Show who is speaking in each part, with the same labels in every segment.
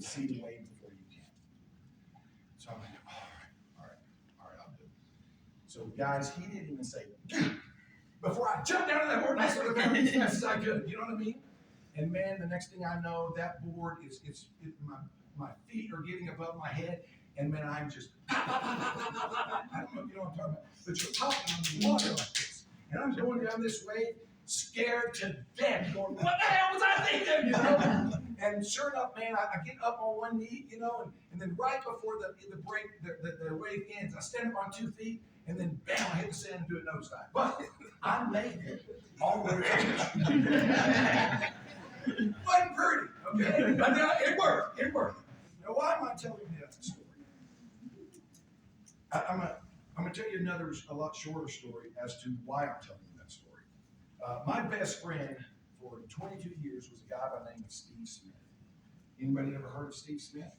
Speaker 1: can see the wave before you can. So I'm like, all right, I'll do it. So guys, he didn't even say, before I jumped out of that board, I started going as fast as I could, you know what I mean? And man, the next thing I know, that board my feet are getting above my head, and man, I'm just, I don't know if you know what I'm talking about, but you're talking on the water like this. And I'm going down this wave, scared to death, going, what the hell was I thinking, you know? And sure enough, man, I get up on one knee, you know, and then right before the break, the wave ends, I stand up on 2 feet, and then bam, I hit the sand and do a nosedive. But I made it all the way up. Wasn't pretty, okay? But it worked. Now, why am I telling you that story? I'm going to tell you a lot shorter story as to why I'm telling you that story. My best friend for 22 years was a guy by the name of Steve Smith. Anybody ever heard of Steve Smith?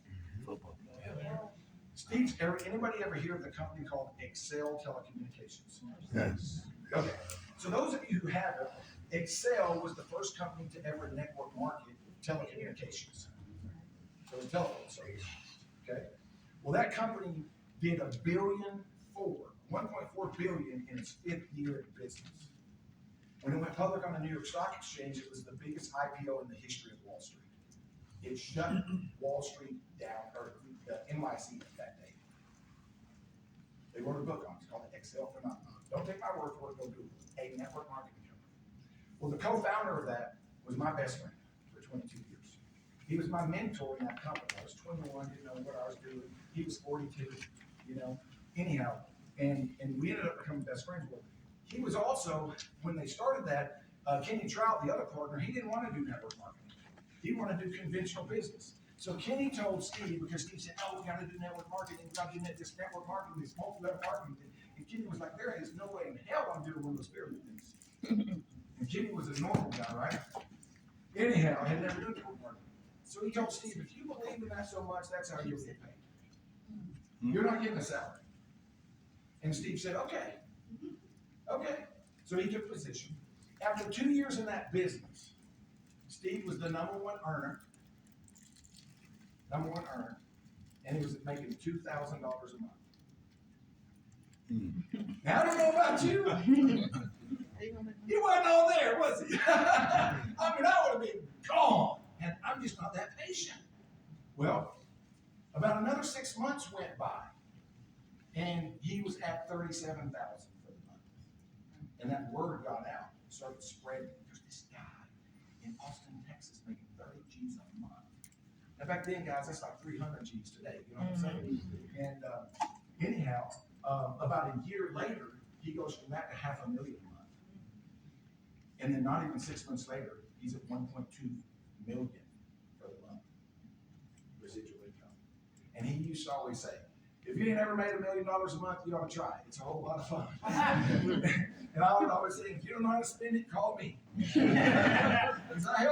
Speaker 2: Football.
Speaker 1: Yeah. Anybody ever hear of the company called Excel Telecommunications?
Speaker 2: Yes.
Speaker 1: Okay. So those of you who haven't, Excel was the first company to ever network market telecommunications. So the telephone service. Okay. Well, that company did $1.4 billion in its 5th year in business. When it went public on the New York Stock Exchange, it was the biggest IPO in the history of Wall Street. It shut Wall Street down, or the NYC that day. They wrote a book on it. It's called The Excel Phenomenon. Don't take my word for it. Go Google it. A network marketing company. Well, the co-founder of that was my best friend for 22 years. He was my mentor in that company. I was 21, didn't know what I was doing. He was 42, you know. Anyhow, and we ended up becoming best friends. Well, he was also, when they started that, Kenny Trout, the other partner, he didn't want to do network marketing. He wanted to do conventional business. So Kenny told Steve, because Steve said, oh, we got to do network marketing, we got to do this network marketing, this multi-level marketing thing. And Kenny was like, there is no way in hell I'm doing one of those pyramid things. And Kenny was a normal guy, right? Anyhow, I had never done network marketing. So he told Steve, if you believe in that so much, that's how you'll get paid. You're not getting a salary. And Steve said, okay. So he took position. After 2 years in that business, Steve was the number one earner, and he was making $2,000 a month. Now, I don't know about you. He wasn't all there, was he? I mean, I would have been gone, and I'm just not that patient. Well, about another 6 months went by, and he was at $37,000 for the month. And that word got out, started spreading. There's this guy in Austin, Texas, making 30 G's a month. Now back then, guys, that's like 300 G's today. You know what I'm saying? And anyhow, about a year later, he goes from that to $500,000 a month. And then not even 6 months later, he's at 1.2 million for the month residual income. And he used to always say, if you ain't ever made $1 million a month, you ought to try it. It's a whole lot of fun. And I would always say, if you don't know how to spend it, call me. Because I help